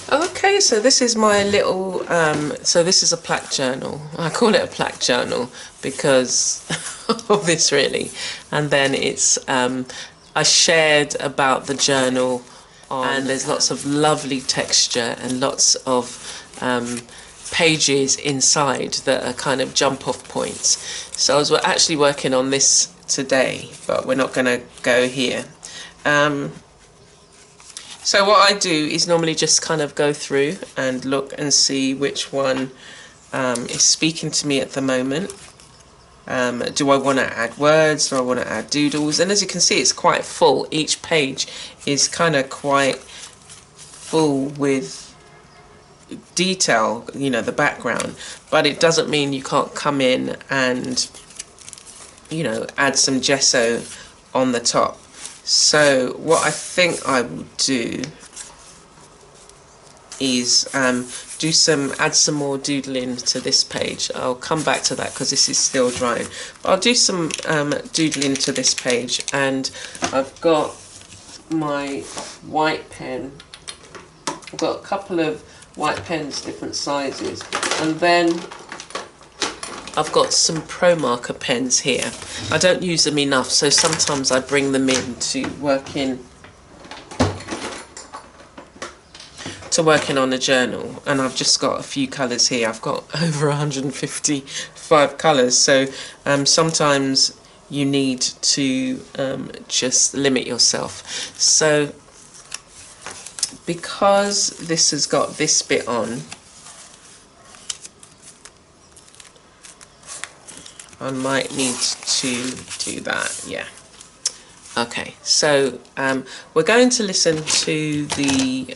Okay, so this is my little, so this is a plac journal. I call it a plac journal because of this really. And then I shared about the journal and there's lots of lovely texture and lots of pages inside that are kind of jump off points. So I was actually working on this today, but we're not going to go here. So what I do is normally just kind of go through and look and see which one is speaking to me at the moment. Do I want to add words? Do I want to add doodles? And as you can see, it's quite full. Each page is kind of quite full with detail, you know, the background. But it doesn't mean you can't come in and, you know, add some gesso on the top. So what I think I will do is add some more doodling to this page. I'll come back to that because this is still drying. But I'll do some doodling to this page, and I've got my white pen. I've got a couple of white pens, different sizes, and then I've got some Pro Marker pens here. I don't use them enough, so sometimes I bring them in to working on a journal, and I've just got a few colours here. I've got over 155 colours, so sometimes you need to just limit yourself. So because this has got this bit on, I might need to do that, yeah. Okay, so we're going to listen to the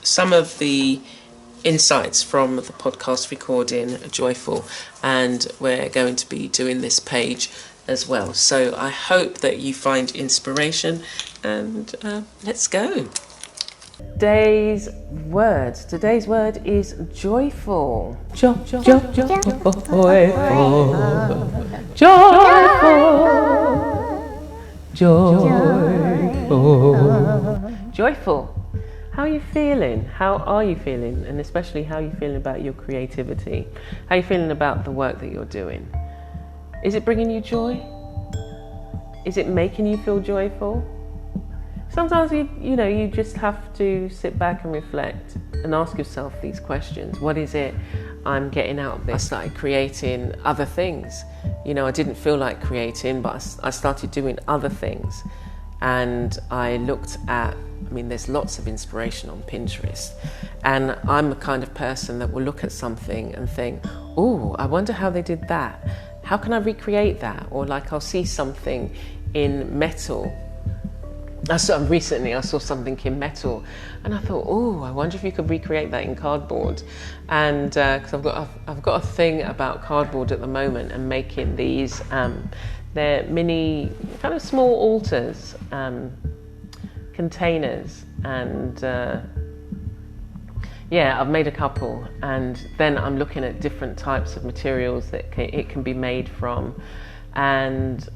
some of the insights from the podcast recording, Joyful, and we're going to be doing this page as well. So I hope that you find inspiration, and let's go. Today's word is joyful. Joyful. Joyful. How are you feeling? How are you feeling? And especially, how are you feeling about your creativity? How are you feeling about the work that you're doing? Is it bringing you joy? Is it making you feel joyful? Sometimes you just have to sit back and reflect and ask yourself these questions. What is it I'm getting out of this? I started creating other things. You know, I didn't feel like creating, but I started doing other things. And I looked at, there's lots of inspiration on Pinterest. And I'm the kind of person that will look at something and think, oh, I wonder how they did that. How can I recreate that? Or like I'll see something in metal. Recently I saw something in metal and I thought, oh, I wonder if you could recreate that in cardboard. And because I've got a thing about cardboard at the moment and making these, they're mini, kind of small altars, containers, and yeah, I've made a couple, and then I'm looking at different types of materials that it can be made from. And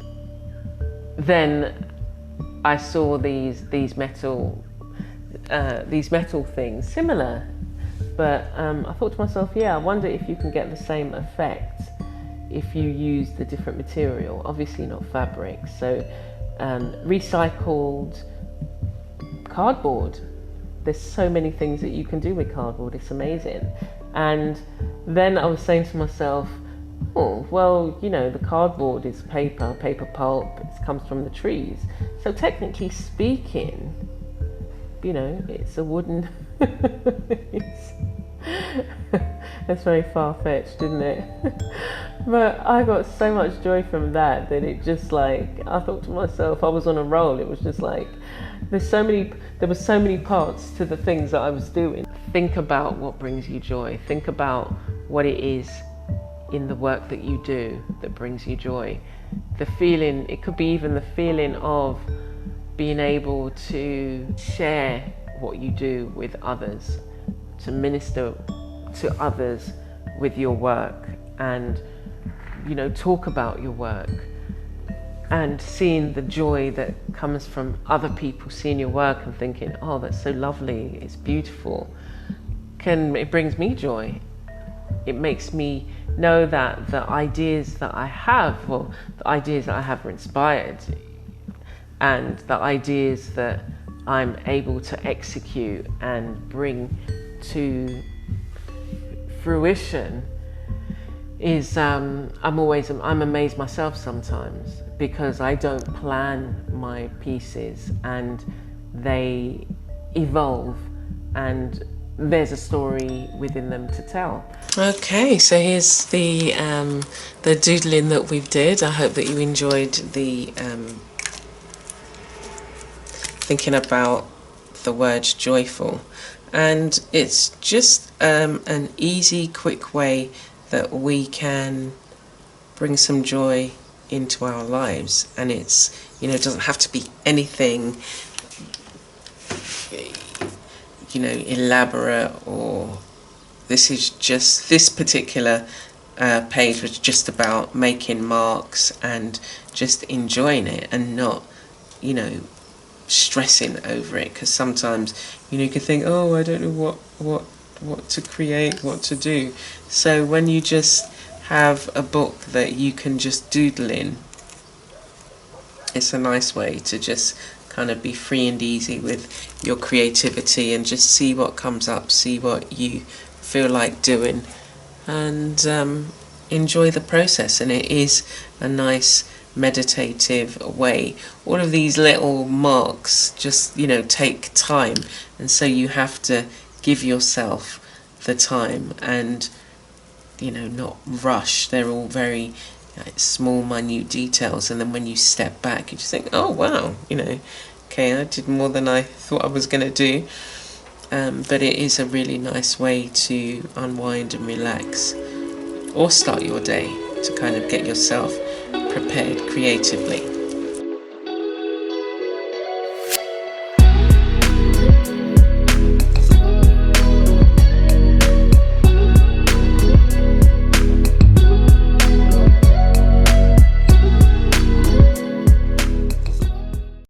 then I saw these metal things, similar, but I thought to myself, yeah, I wonder if you can get the same effect if you use the different material. Obviously not fabric, so recycled cardboard. There's so many things that you can do with cardboard, it's amazing. And then I was saying to myself, oh, well, the cardboard is paper pulp, it comes from the trees. So technically speaking, it's a wooden, that's very far-fetched, isn't it? But I got so much joy from that it just I thought to myself, I was on a roll. It was just like, there were so many parts to the things that I was doing. Think about what brings you joy. Think about what it is in the work that you do that brings you joy. The feeling, it could be even the feeling of being able to share what you do with others, to minister to others with your work, and talk about your work. and seeing the joy that comes from other people seeing your work and thinking, oh, that's so lovely, it's beautiful, it brings me joy. It makes me know that the ideas that I have, or the ideas that I have, are inspired, and the ideas that I'm able to execute and bring to fruition is, I'm amazed myself sometimes, because I don't plan my pieces and they evolve and there's a story within them to tell. Okay, so here's the doodling that we did. I hope that you enjoyed the thinking about the word joyful, and it's just an easy, quick way that we can bring some joy into our lives. And it's, you know, it doesn't have to be anything, you know, elaborate, or this particular page was just about making marks and just enjoying it and not, you know, stressing over it, because sometimes, you know, you can think, oh, I don't know what to create, what to do. So when you just have a book that you can just doodle in, it's a nice way to just kind of be free and easy with your creativity and just see what comes up, see what you feel like doing, and enjoy the process. And it is a nice meditative way. All of these little marks just, you know, take time, and so you have to give yourself the time and, you know, not rush. They're all very small, minute details, and then when you step back, you just think, oh wow, you know, okay, I did more than I thought I was going to do. But it is a really nice way to unwind and relax, or start your day, to kind of get yourself prepared creatively.